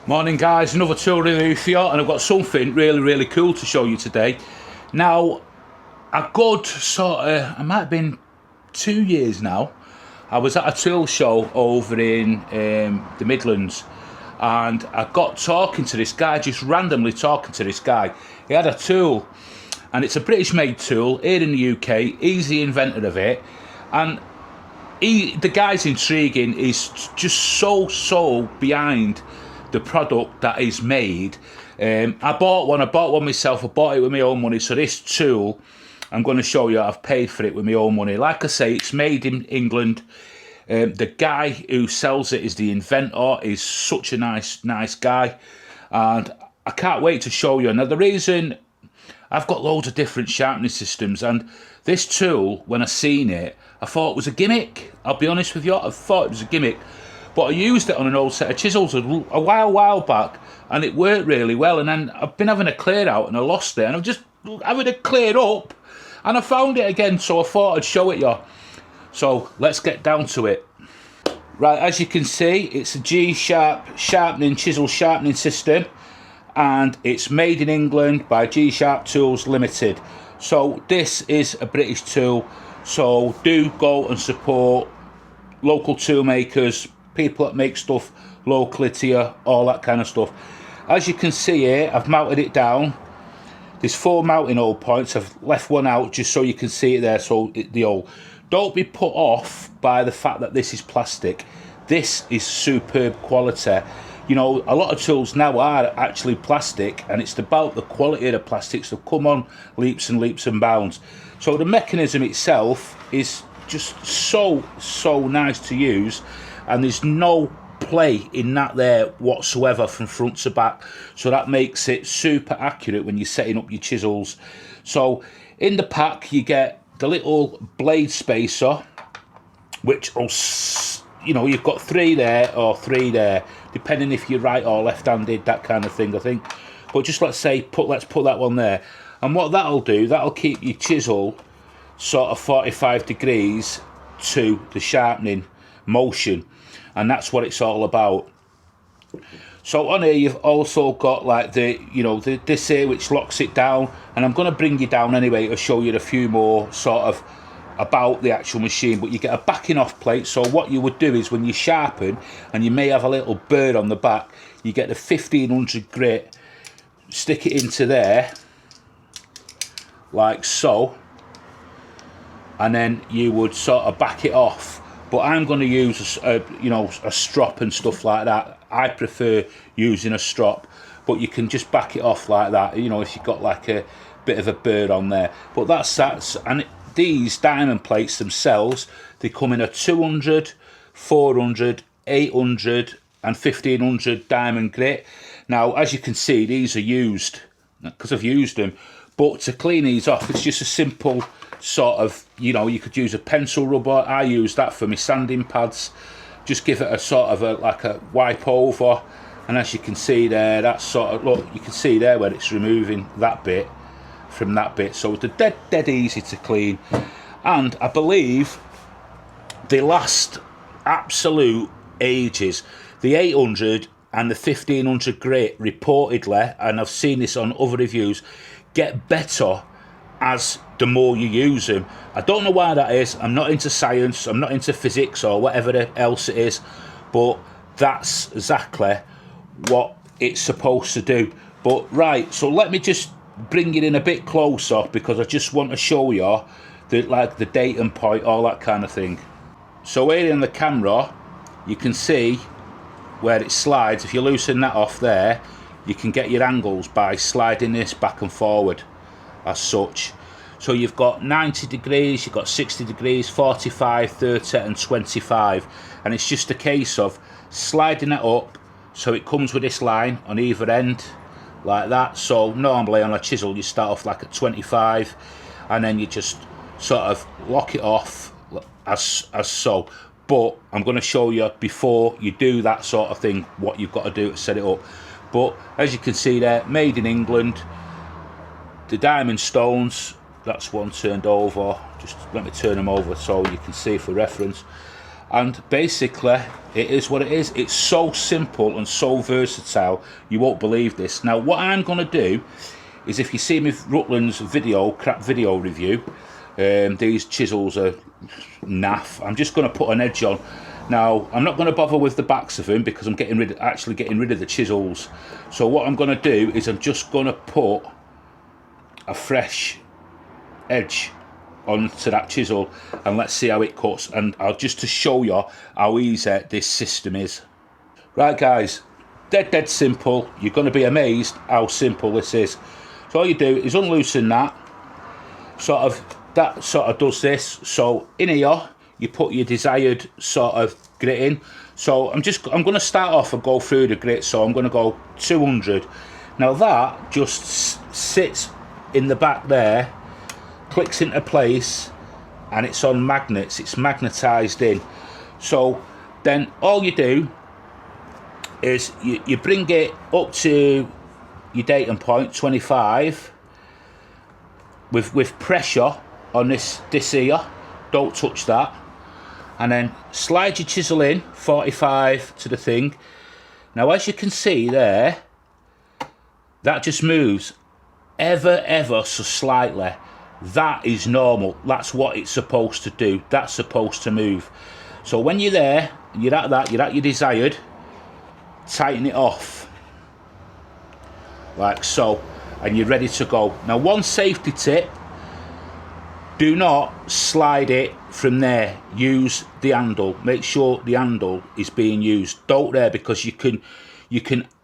Morning guys, another tool review for you, and I've got something really cool to show you today. Now, a good it might have been 2 years now, I was at a tool show over in the Midlands, and I got talking to this guy, just randomly talking to this guy. He had a tool, and it's a British made tool here in the UK, he's the inventor of it, and the guy's intriguing, he's just so behind the product that is made. I bought one myself, I bought it with my own money, so this tool, I'm going to show you, I've paid for it with my own money. Like I say, it's made in England. The guy who sells it is the inventor, he's such a nice guy, and I can't wait to show you. Now the reason, I've got loads of different sharpening systems, and this tool, when I seen it, I thought it was a gimmick. I'll be honest with you, I thought it was a gimmick. But I used it on an old set of chisels a while back, and it worked really well. And then I've been having a clear out, and I lost it, and I've just having it cleared up, and I found it again. So I thought I'd show it you. So let's get down to it. Right, as you can see, it's a G-Sharp chisel sharpening system, and it's made in England by G-Sharp Tools Limited. So this is a British tool. So do go and support local tool makers, people that make stuff locally to you, all that kind of stuff. As you can see here, I've mounted it down. There's 4 mounting hole points. I've left one out just so you can see it there. So the hole. Don't be put off by the fact that this is plastic. This is superb quality. You know, a lot of tools now are actually plastic, and it's about the quality of the plastics that come on leaps and bounds. So the mechanism itself is just so nice to use, and there's no play in that there whatsoever from front to back, so that makes it super accurate when you're setting up your chisels. So in the pack you get the little blade spacer, which will, you know, you've got 3 there or 3 there, depending if you're right or left-handed, that kind of thing, I think. But just let's put that one there, and what that'll do, that'll keep your chisel sort of 45 degrees to the sharpening motion, and that's what it's all about. So on here you've also got like this here which locks it down, and I'm going to bring you down anyway to show you a few more sort of about the actual machine. But you get a backing off plate, so what you would do is when you sharpen and you may have a little bird on the back, you get the 1500 grit, stick it into there like so, and then you would sort of back it off. But I'm going to use a strop and stuff like that. I prefer using a strop, but you can just back it off like that, you know, if you've got like a bit of a bird on there. But that's and these diamond plates themselves, they come in a 200, 400, 800 and 1500 diamond grit. Now as you can see, these are used because I've used them, but to clean these off, it's just a simple sort of, you know, you could use a pencil rubber. I use that for my sanding pads. Just give it a sort of like a wipe over, and as you can see there, that's sort of, look, you can see there where it's removing that bit from that bit. So they're dead easy to clean, and I believe they last absolute ages. The 800 and the 1500 grit reportedly, and I've seen this on other reviews, get better as the more you use them. I don't know why that is. I'm not into science, I'm not into physics or whatever else it is, but that's exactly what it's supposed to do. But right, so let me just bring it in a bit closer, because I just want to show you the datum point, all that kind of thing. So here in the camera you can see where it slides. If you loosen that off there, you can get your angles by sliding this back and forward as such. So you've got 90 degrees, you've got 60 degrees, 45, 30 and 25, and it's just a case of sliding it up so it comes with this line on either end like that. So normally on a chisel you start off like at 25, and then you just sort of lock it off as so. But I'm going to show you before you do that sort of thing what you've got to do to set it up. But as you can see there, made in England. The diamond stones, that's one turned over. Just let me turn them over so you can see for reference. And basically it is what it is. It's so simple and so versatile, you won't believe this. Now what I'm going to do is, if you see me Rutland's crap video review, these chisels are naff. I'm just going to put an edge on. Now I'm not going to bother with the backs of them because I'm actually getting rid of the chisels. So what I'm going to do is I'm just going to put a fresh edge onto that chisel, and let's see how it cuts. And I'll just to show you how easy this system is. Right guys, dead simple. You're going to be amazed how simple this is. So all you do is unloosen that sort of does this. So in here you put your desired sort of grit in. So I'm going to start off and go through the grit. So I'm going to go 200. Now that just sits in the back there, clicks into place, and it's on magnets. It's magnetized in. So then all you do is you bring it up to your datum point 25 with pressure on this here. Don't touch that. And then slide your chisel in 45 to the thing. Now as you can see there, that just moves ever so slightly. That is normal. That's what it's supposed to do. That's supposed to move. So when you're there, you're at that, you're at your desired, tighten it off like so, and you're ready to go. Now one safety tip: do not slide it from there. Use the handle. Make sure the handle is being used. Don't there, because you can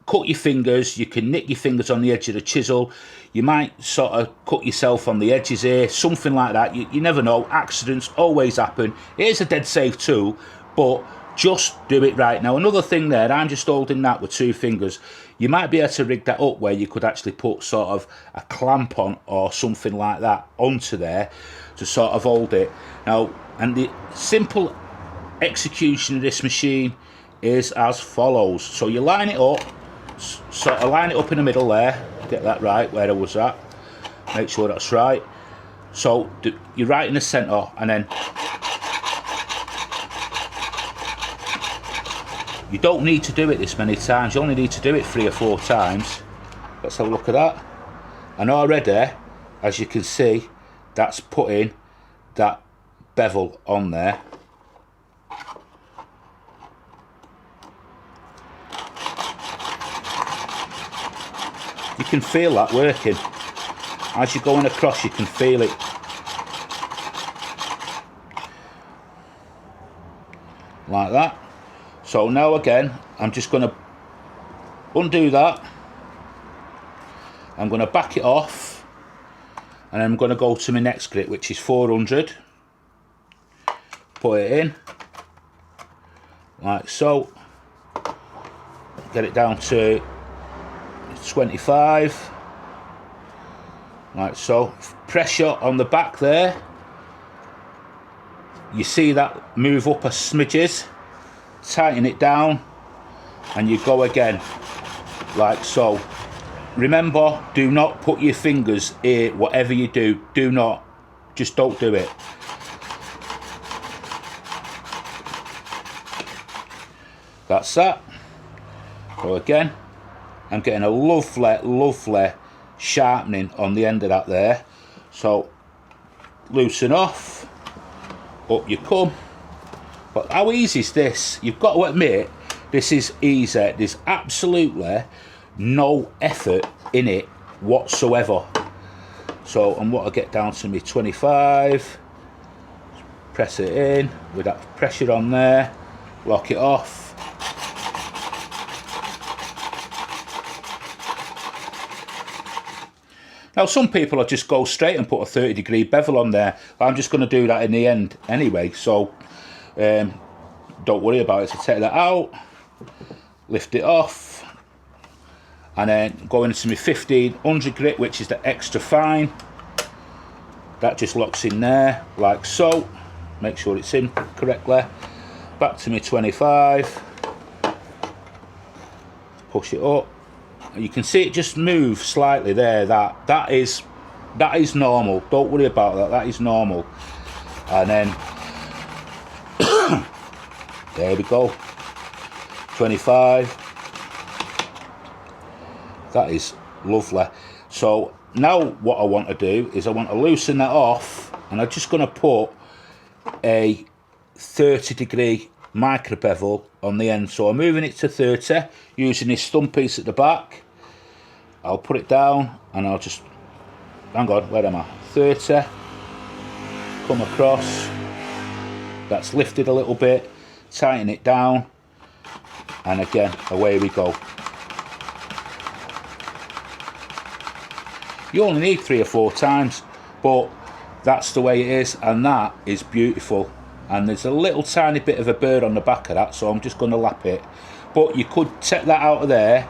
cut your fingers, you can nick your fingers on the edge of the chisel, you might sort of cut yourself on the edges here, something like that. You never know, accidents always happen. It is a dead safe tool, but just do it right. Now another thing there, I'm just holding that with 2 fingers. You might be able to rig that up where you could actually put sort of a clamp on or something like that onto there to sort of hold it. Now, and the simple execution of this machine is as follows. So you line it up, sort of line it up in the middle there, get that right where I was at, make sure that's right. So you're right in the centre, and then you don't need to do it this many times, you only need to do it 3 or 4 times. Let's have a look at that. And already, as you can see, that's putting that bevel on there. You can feel that working. As you're going across, you can feel it. Like that. So now again, I'm just going to undo that. I'm going to back it off, and I'm going to go to my next grit, which is 400. Put it in, like so. Get it down to 25, like so. Pressure on the back there. You see that move up a smidges. Tighten it down, and you go again, like so. Remember, do not put your fingers here. Whatever you do, do not, just don't do it. That's that. So again, I'm getting a lovely sharpening on the end of that there. So loosen off, up you come. But how easy is this? You've got to admit, this is easy. There's absolutely no effort in it whatsoever. So and what I get down to me 25, press it in with that pressure on there, lock it off. Now some people will just go straight and put a 30-degree bevel on there. I'm just going to do that in the end anyway, so don't worry about it. So take that out, lift it off, and then go into my 1500 grit, which is the extra fine. That just locks in there like so. Make sure it's in correctly. Back to my 25, push it up. You can see it just move slightly there. That is normal. Don't worry about that. That is normal. And then There we go. 25. That is lovely. So now what I want to do is I want to loosen that off, and I'm just going to put a 30-degree micro bevel on the end. So I'm moving it to 30 using this thumb piece at the back. I'll put it down and I'll just, hang on, where am I? 30, come across, that's lifted a little bit, tighten it down, and again, away we go. You only need 3 or 4 times, but that's the way it is, and that is beautiful. And there's a little tiny bit of a burr on the back of that, so I'm just going to lap it. But you could take that out of there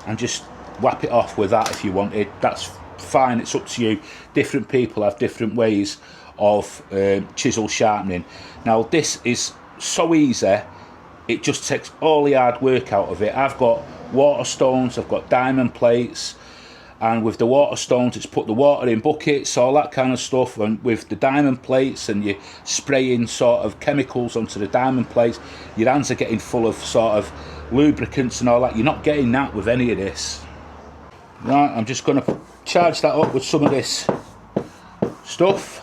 and just whap it off with that if you wanted. That's fine, it's up to you. Different people have different ways of chisel sharpening. Now this is so easy, it just takes all the hard work out of it. I've got water stones, I've got diamond plates, and with the water stones it's put the water in buckets, all that kind of stuff. And with the diamond plates, and you're spraying sort of chemicals onto the diamond plates, your hands are getting full of sort of lubricants and all that. You're not getting that with any of this. Right, I'm just going to charge that up with some of this stuff.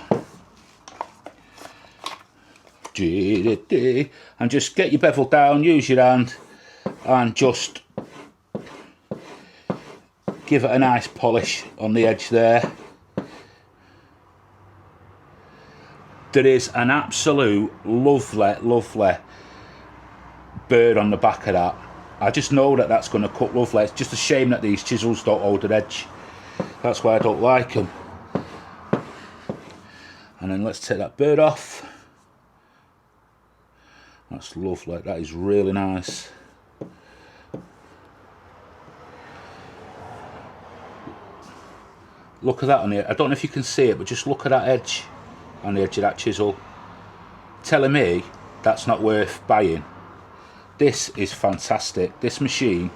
And just get your bevel down, use your hand, and just give it a nice polish on the edge there. There is an absolute lovely bird on the back of that. I just know that that's going to cut lovely. It's just a shame that these chisels don't hold an edge. That's why I don't like them. And then let's take that bird off. That's lovely. That is really nice. Look at that on here. I don't know if you can see it, but just look at that edge on the edge of that chisel. Telling me that's not worth buying. This is fantastic. This machine,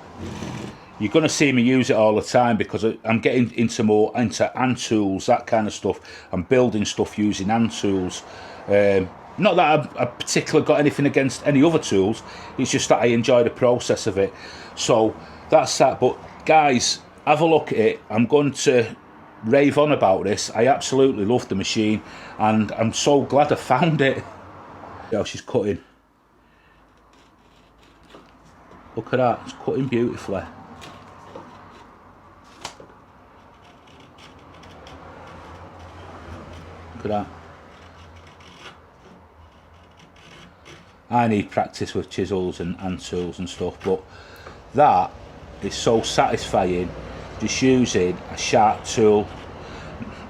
you're going to see me use it all the time, because I'm getting into hand tools, that kind of stuff. I'm building stuff using hand tools. Not that I particularly got anything against any other tools, it's just that I enjoy the process of it. So that's that. But guys, have a look at it. I'm going to rave on about this. I absolutely love the machine, and I'm so glad I found it. Yeah, she's cutting. Look at that, it's cutting beautifully. Look at that. I need practice with chisels and hand tools and stuff, but that is so satisfying, just using a sharp tool.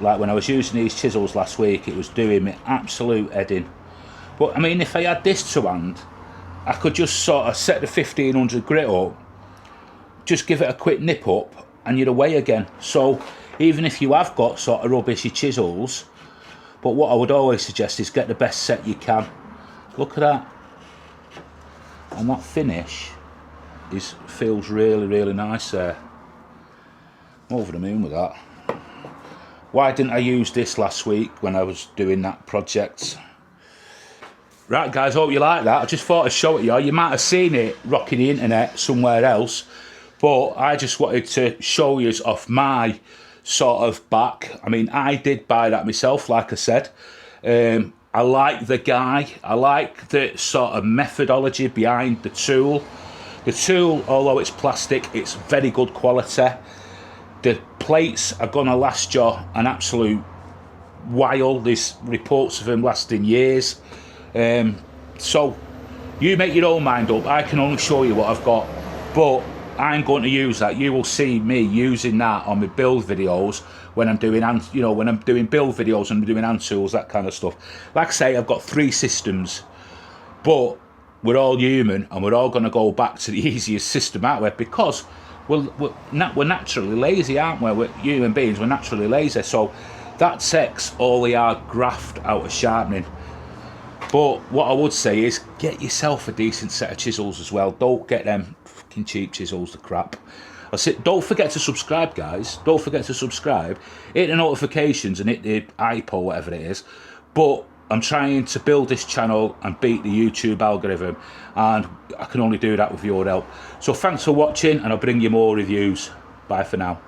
Like when I was using these chisels last week, it was doing me absolute heading. But I mean, if I had this to hand, I could just sort of set the 1500 grit up, just give it a quick nip up, and you're away again. So even if you have got sort of rubbishy chisels, but what I would always suggest is get the best set you can. Look at that. And that finish feels really nice there. I'm over the moon with that. Why didn't I use this last week when I was doing that project? Right guys, hope you like that. I just thought I'd show it you. You might have seen it rocking the internet somewhere else, but I just wanted to show you off my sort of back. I mean, I did buy that myself, like I said. I like the guy. I like the sort of methodology behind the tool. The tool, although it's plastic, it's very good quality. The plates are going to last you an absolute while. There's reports of them lasting years. So you make your own mind up. I can only show you what I've got, but I'm going to use that. You will see me using that on my build videos when I'm doing, when I'm doing build videos and I'm doing hand tools, that kind of stuff. Like I say, I've got 3 systems, but we're all human and we're all going to go back to the easiest system out there, because we're naturally lazy, aren't we? We're human beings, we're naturally lazy. So that takes all the hard graft out of sharpening. But what I would say is get yourself a decent set of chisels as well. Don't get them fucking cheap chisels, the crap. I said, don't forget to subscribe, guys. Don't forget to subscribe. Hit the notifications and hit the hype or whatever it is. But I'm trying to build this channel and beat the YouTube algorithm, and I can only do that with your help. So thanks for watching, and I'll bring you more reviews. Bye for now.